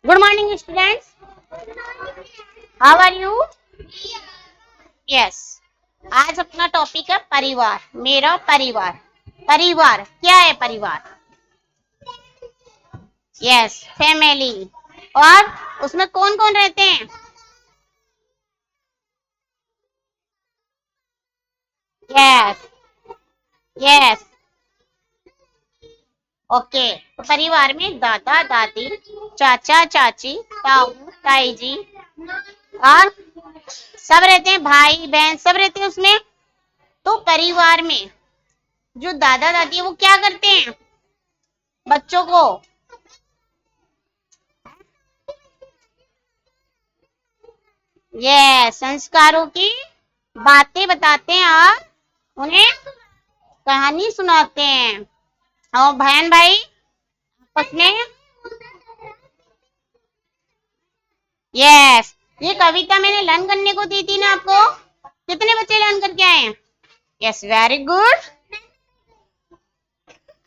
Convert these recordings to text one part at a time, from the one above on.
Good morning students, how are you? Yes, आज अपना topic है परिवार। मेरा परिवार। परिवार क्या है? परिवार यस, फैमिली। और उसमें कौन कौन रहते हैं? Yes yes, okay. तो परिवार में दादा दादी, चाचा चाची, ताऊ ताई जी और सब रहते हैं, भाई बहन सब रहते हैं उसमें। तो परिवार में जो दादा दादी है वो क्या करते हैं? बच्चों को ये संस्कारों की बातें बताते हैं और उन्हें कहानी सुनाते हैं। और बहन भाई आपस में। यस, ये कविता मैंने लर्न करने को दी थी ना आपको। कितने बच्चे लर्न करके आए हैं? Yes, very good.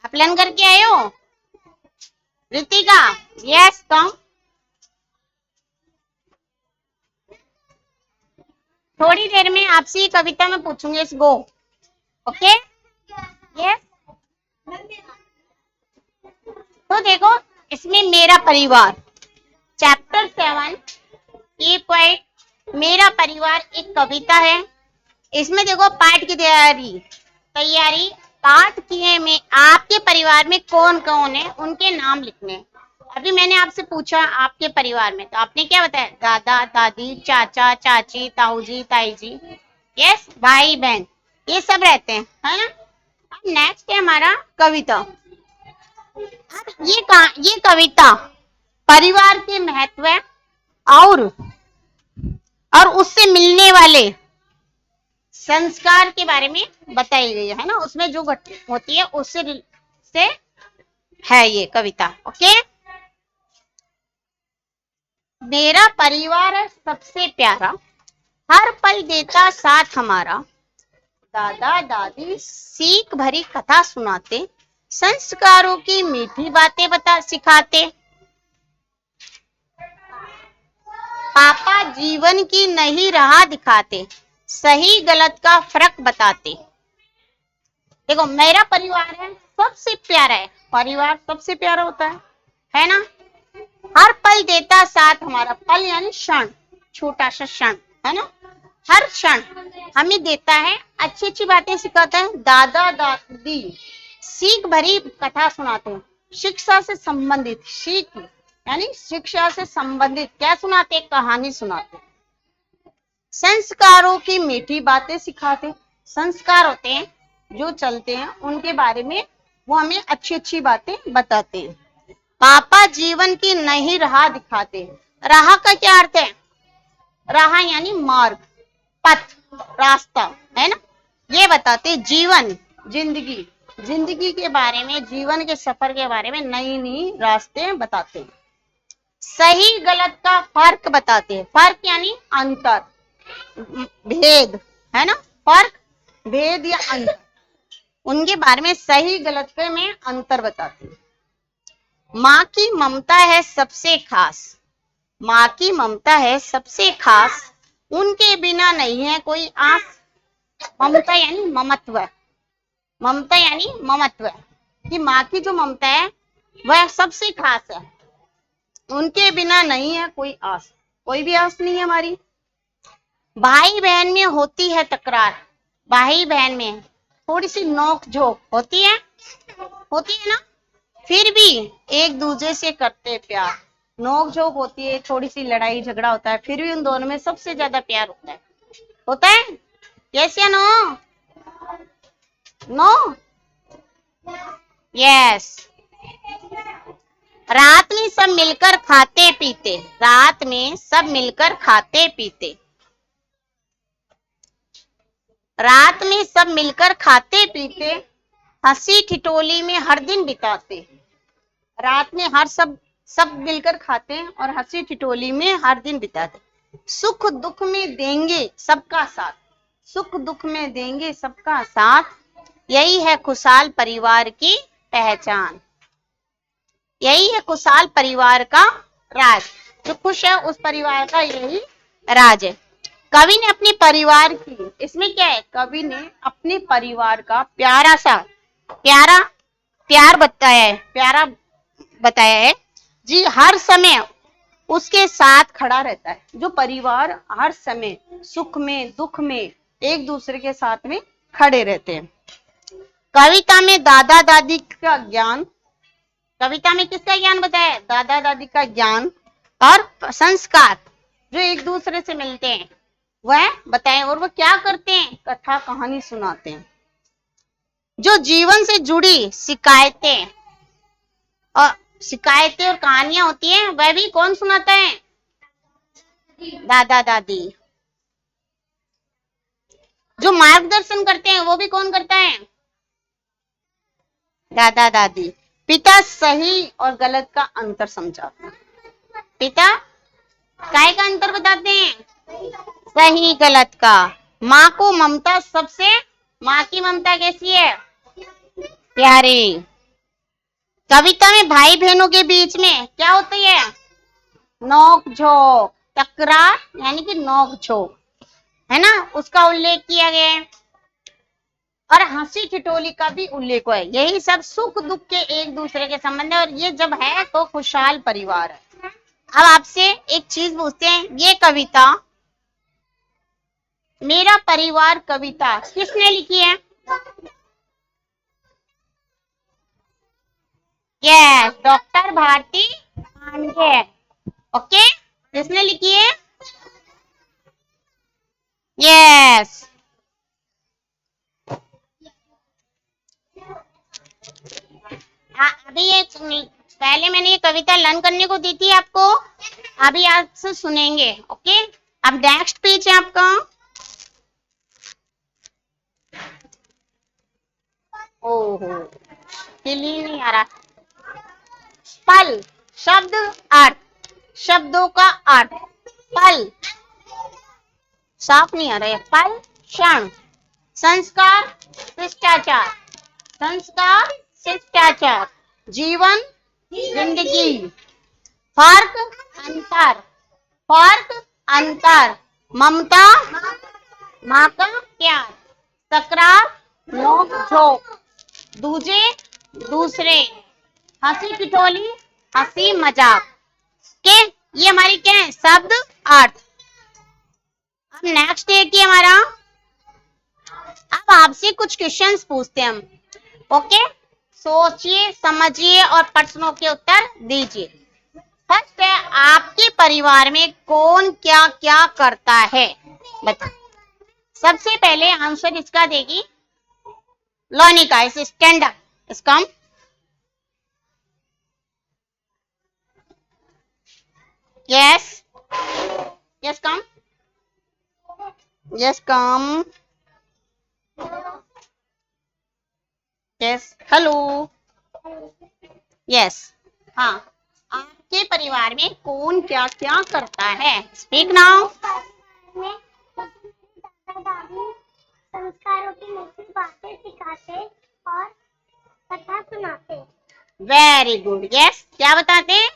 आप लर्न करके आए हो? Ritika, yes come. थोड़ी देर में आपसे ये कविता मैं पूछूंगी, इस गो। Okay yes. तो देखो, इसमें मेरा परिवार चैप्टर 7 ये पॉइंट मेरा परिवार एक कविता है। इसमें देखो पाठ की तैयारी तैयारी पाठ की है। में आपके परिवार में कौन कौन है उनके नाम लिखने हैं। अभी मैंने आपसे पूछा आपके परिवार में, तो आपने क्या बताया? दादा दादी, चाचा चाची, ताऊ जी ताई जी, यस, भाई बहन, ये सब रहते हैं, है ना। अब नेक्स्ट है हमारा कविता। अब ये कविता परिवार के महत्व और उससे मिलने वाले संस्कार के बारे में बताई गई है ना। उसमें जो घटना होती है उससे से है ये कविता। ओके। मेरा परिवार है सबसे प्यारा, हर पल देता साथ हमारा। दादा दादी सीख भरी कथा सुनाते, संस्कारों की मीठी बातें बता सिखाते। पापा जीवन की नई राह दिखाते, सही गलत का फर्क बताते। देखो, मेरा परिवार है सबसे प्यारा है। परिवार सबसे प्यारा होता है ना। हर पल देता साथ हमारा। पल यानी क्षण, छोटा सा क्षण, है ना। हर क्षण हमें देता है, अच्छी अच्छी बातें सिखाता है। दादा दादी सीख भरी कथा सुनाते हैं, शिक्षा से संबंधित सीख यानी शिक्षा से संबंधित क्या सुनाते? कहानी सुनाते। संस्कारों की मीठी बातें सिखाते। संस्कार होते हैं जो चलते हैं उनके बारे में वो हमें अच्छी अच्छी बातें बताते हैं। पापा जीवन की नई राह दिखाते हैं। राह का क्या अर्थ है? राह यानी मार्ग, पथ, रास्ता, है ना। ये बताते जीवन, जिंदगी, जिंदगी के बारे में, जीवन के सफर के बारे में नई नई रास्ते बताते हैं। सही गलत का फर्क बताते हैं। फर्क यानी अंतर, भेद, है ना। फर्क, भेद या अंतर, उनके बारे में सही गलत पे में अंतर बताते हैं। माँ की ममता है सबसे खास। माँ की ममता है सबसे खास, उनके बिना नहीं है कोई आस। ममता यानी ममत्व, ममता यानी ममत्व, कि माँ की जो ममता है वह सबसे खास है, उनके बिना नहीं है कोई आस। कोई भी आस नहीं है हमारी। भाई बहन में होती है तकरार। भाई बहन में थोड़ी सी नोक झोंक होती है ना। फिर भी एक दूसरे से करते प्यार। नोक झोंक होती है, थोड़ी सी लड़ाई झगड़ा होता है, फिर भी उन दोनों में सबसे ज्यादा प्यार होता है। होता है? यस या नो? नो? यस। रात में सब मिलकर खाते पीते। रात में सब मिलकर खाते पीते। रात में सब मिलकर खाते पीते, हंसी ठिठोली में हर दिन बिताते। रात में हर सब मिलकर खाते हैं और हंसी ठिठोली में हर दिन बिताते। सुख दुख में देंगे सबका साथ। सुख दुख में देंगे सबका साथ, यही है खुशहाल परिवार की पहचान। यही है खुशहाल परिवार का राज। जो खुश है उस परिवार का यही राज है। कवि ने अपने परिवार की, इसमें क्या है, कवि ने अपने परिवार का प्यार बताया है जी। हर समय उसके साथ खड़ा रहता है। जो परिवार हर समय सुख में दुख में एक दूसरे के साथ में खड़े रहते हैं। कविता में दादा दादी का ज्ञान, कविता में किसका ज्ञान बताया है? दादा दादी का ज्ञान और संस्कार जो एक दूसरे से मिलते हैं वह बताएं। और वो क्या करते हैं? कथा कहानी सुनाते हैं। जो जीवन से जुड़ी शिकायतें और कहानियां होती हैं वह भी कौन सुनाता है? दादा दादी। जो मार्गदर्शन करते हैं वो भी कौन करता है? दादा दादी। पिता सही और गलत का अंतर समझाते हैं। पिता काय का अंतर बताते हैं? सही गलत का। माँ को ममता सबसे, माँ की ममता कैसी है? प्यारी। कविता में भाई बहनों के बीच में क्या होती है? नोक झोंक, तकरार यानी कि नोक झोंक, है ना, उसका उल्लेख किया गया है। और हंसी ठिठोली का भी उल्लेख है। यही सब सुख दुख के एक दूसरे के संबंध है। और ये जब है तो खुशहाल परिवार है। अब आपसे एक चीज पूछते हैं, ये कविता मेरा परिवार कविता किसने लिखी है? Yes, doctor Bharti Mande. Okay, किसने लिखी है? यस। अभी ये पहले मैंने ये कविता लर्न करने को दी थी आपको, अभी आपसे सुनेंगे। ओके, अब नेक्स्ट पेज है आपका। ओहो, क्लियर नहीं आ रहा। पल, शब्द अर्थ, शब्दों का अर्थ। पल, साफ नहीं आ रहा है। पल क्षण, संस्कार शिष्टाचार, संस्कार शिष्टाचार, जीवन जिंदगी, फर्क अंतर, फर्क अंतर, ममता माँ का प्यार, तकरार नोक झोंक, दूजे दूसरे, हंसी ठिठोली हंसी मजाक के। ये हमारी क्या है? शब्द अर्थ। अब नेक्स्ट है कि हमारा, अब आपसे कुछ क्वेश्चंस पूछते हैं हम। ओके, सोचिए समझिए और प्रश्नों के उत्तर दीजिए। फर्स्ट है, आपके परिवार में कौन क्या क्या करता है? बता। सबसे पहले आंसर इसका देगी लोनिका। इस स्टैंड अप, इसका yes yes come, yes come, yes hello, yes. हाँ, आपके परिवार में कौन क्या क्या करता है? Speak now. दादा दादी संस्कारों की मीठी बातें सिखाते और कथा सुनाते। Very good. यस, क्या बताते हैं?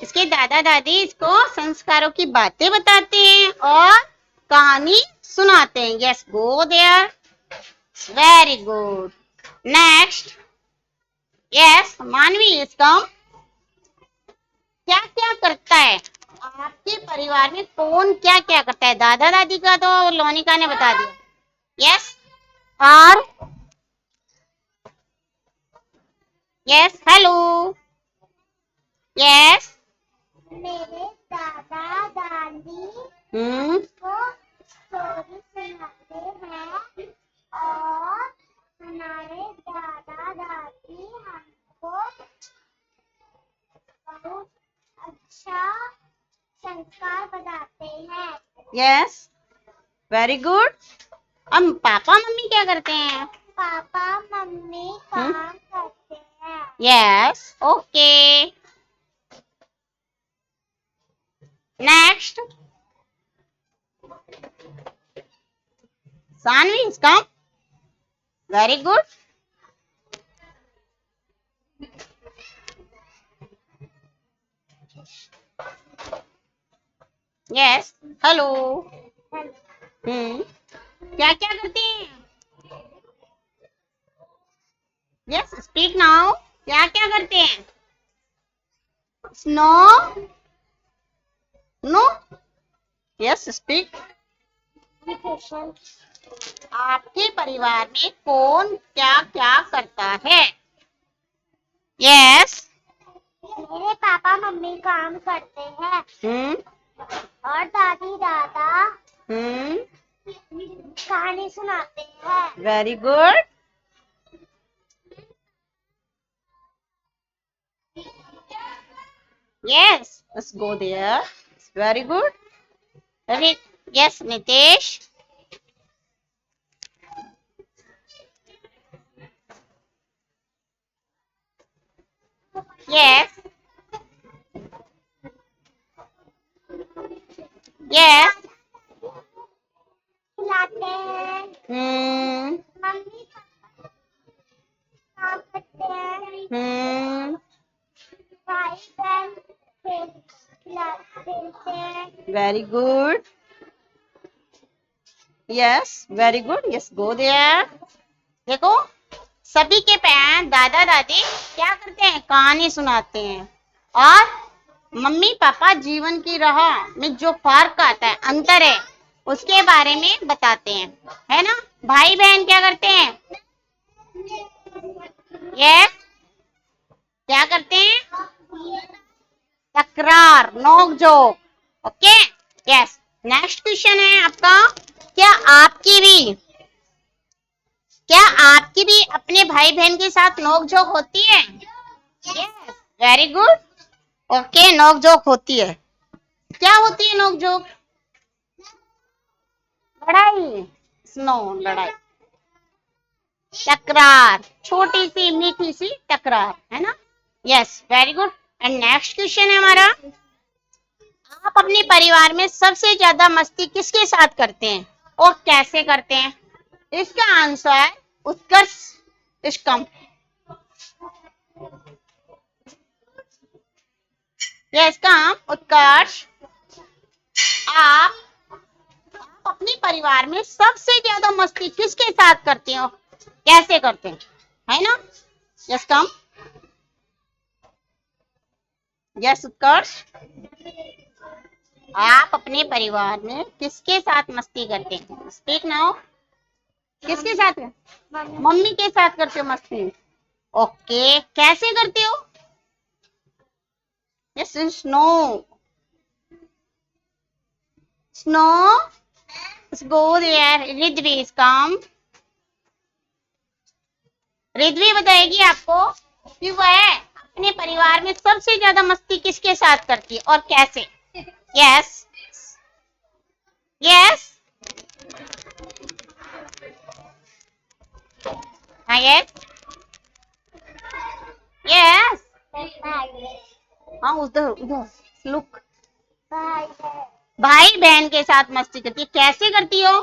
इसके दादा दादी इसको संस्कारों की बातें बताते हैं और कहानी सुनाते हैं। Yes, go there. Very good. Next, yes Manvi, इसका क्या क्या करता है? आपके परिवार में कौन क्या क्या करता है? दादा दादी का तो लोनिका ने बता दिया। यस, और यस हेलो, यस। मेरे दादा दादी को स्टोरी सुनाते हैं और हमारे दादा दादी हमको बहुत अच्छा संस्कार बताते हैं। Yes, very good. अब पापा मम्मी क्या करते हैं? पापा मम्मी काम करते हैं। Yes, okay. नेक्स्ट, सानवी, इसका वेरी गुड। Yes, hello. क्या क्या करते हैं? Yes, speak now. क्या क्या करते हैं? Snow, no, yes speak. आपके परिवार में कौन क्या क्या करता है? यस। मेरे पापा मम्मी काम करते हैं और दादी दादा कहानी सुनाते हैं। Very good. Yes, let's go there. It's very good. Yes, Nitesh. Yes, yes. खिलाते हैं। मम्मी काम करते हैं। भाई बहन खेलते हैं। Very good. Yes, very good. Yes, go there. देखो, सभी के दादा दादी क्या करते हैं? कहानी सुनाते हैं। और मम्मी पापा जीवन की राह में जो फर्क आता है, अंतर है, उसके बारे में बताते हैं, है ना? भाई बहन क्या करते हैं? यस, क्या करते हैं? तकरार, नोक झोंक। Okay, yes. नेक्स्ट क्वेश्चन है आपका, क्या आपकी भी अपने भाई बहन के साथ नोक झोंक होती है? Yes, very good. ओके, नोक झोंक होती है। क्या होती है नोक झोंक? लड़ाई, स्नो, लड़ाई, तकरार, छोटी सी मीठी सी तकरार, है ना? Yes, very good. And next question है हमारा, आप अपने परिवार में सबसे ज्यादा मस्ती किसके साथ करते हैं और कैसे करते हैं? इसका आंसर है उत्कर्ष इश्कम। यस, काम उत्कर्ष। आप अपने परिवार में सबसे ज्यादा मस्ती किसके साथ करते हो, कैसे करते हैं, है ना? यस, काम। यस, उत्कर्ष। आप अपने परिवार में किसके साथ मस्ती करते हैं? Speak now. किसके साथ? मम्मी के साथ करते हो मस्ती। ओके, कैसे करते हो? Yes, snow, snow, go there. Riddhi is come. Riddhi बताएगी आपको कि वह अपने परिवार में सबसे ज्यादा मस्ती किसके साथ करती है और कैसे। यस, यस, हाँ, यस, यस, हाँ, उधर उधर लुक। भाई बहन के साथ मस्ती करती है, कैसे करती हो?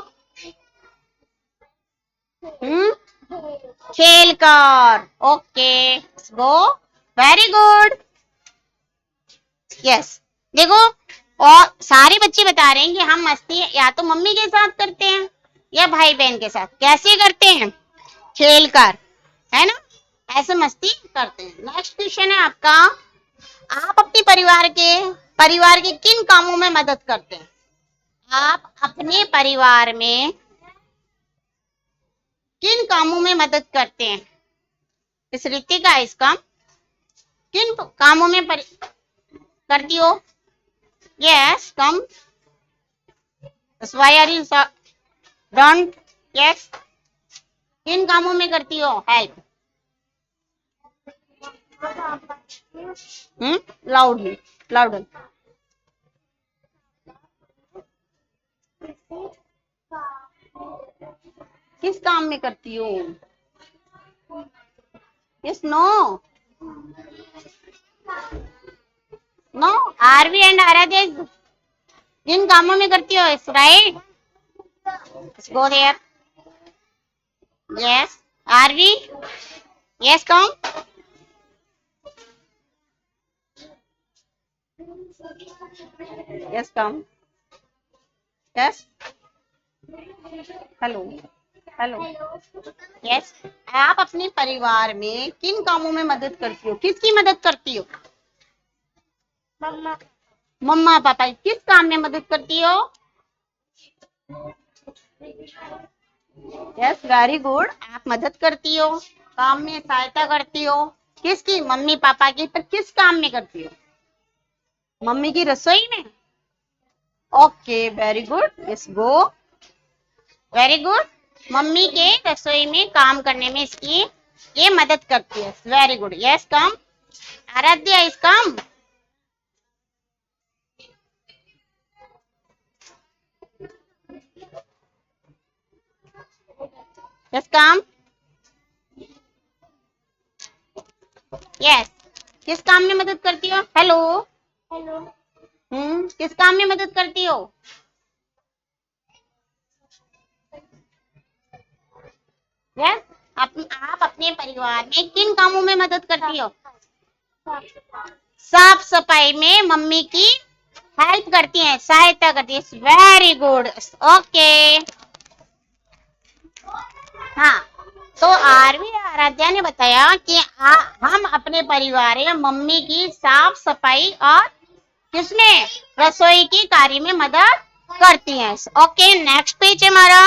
खेल कर। ओके, गो, वेरी गुड। यस, देखो, और सारे बच्चे बता रहे हैं कि हम मस्ती या तो मम्मी के साथ करते हैं या भाई बहन के साथ। कैसे करते हैं? खेल कर, है ना? ऐसे मस्ती करते हैं। नेक्स्ट क्वेश्चन है आपका, आप अपने परिवार के किन कामों में मदद करते हैं? आप अपने परिवार में किन कामों में मदद करते हैं? इस ऋतिका इसका किन कामों में करती हो? Yes, come. Why are you don't? Yes, किन कामों में करती हो हेल्प? Loudly, loudly. किस काम में करती हो? Yes, no, no, Aarvi and Aaradhya किन कामों में करती हो? इस right, go there. Yes, Aarvi, yes, come. Yes come, yes, hello, hello, yes. आप अपने परिवार में किन कामों में मदद करती हो? किसकी मदद करती हो? मम्मा, मम्मा पापा किस काम में मदद करती हो? Yes very good. आप मदद करती हो, काम में सहायता करती हो, किसकी? मम्मी पापा की। पर किस काम में करती हो? मम्मी की रसोई में। Okay very good, yes go, very good. Mummy के रसोई में काम करने में इसकी ये मदद करती है। Very good, yes come, Aaradhya is come, yes come, yes. किस काम में मदद करती हो? हेलो, हेलो, किस काम में मदद करती हो? यस। आप अपने परिवार में किन कामों में मदद करती हो? साफ सफाई में मम्मी की हेल्प करती हैं, सहायता करती है। Very good, okay. हाँ, तो आरवी आराध्या ने बताया कि हम अपने परिवार में मम्मी की साफ सफाई और किसमें? रसोई की कार्य में मदद करती हैं। ओके, नेक्स्ट पेज हमारा।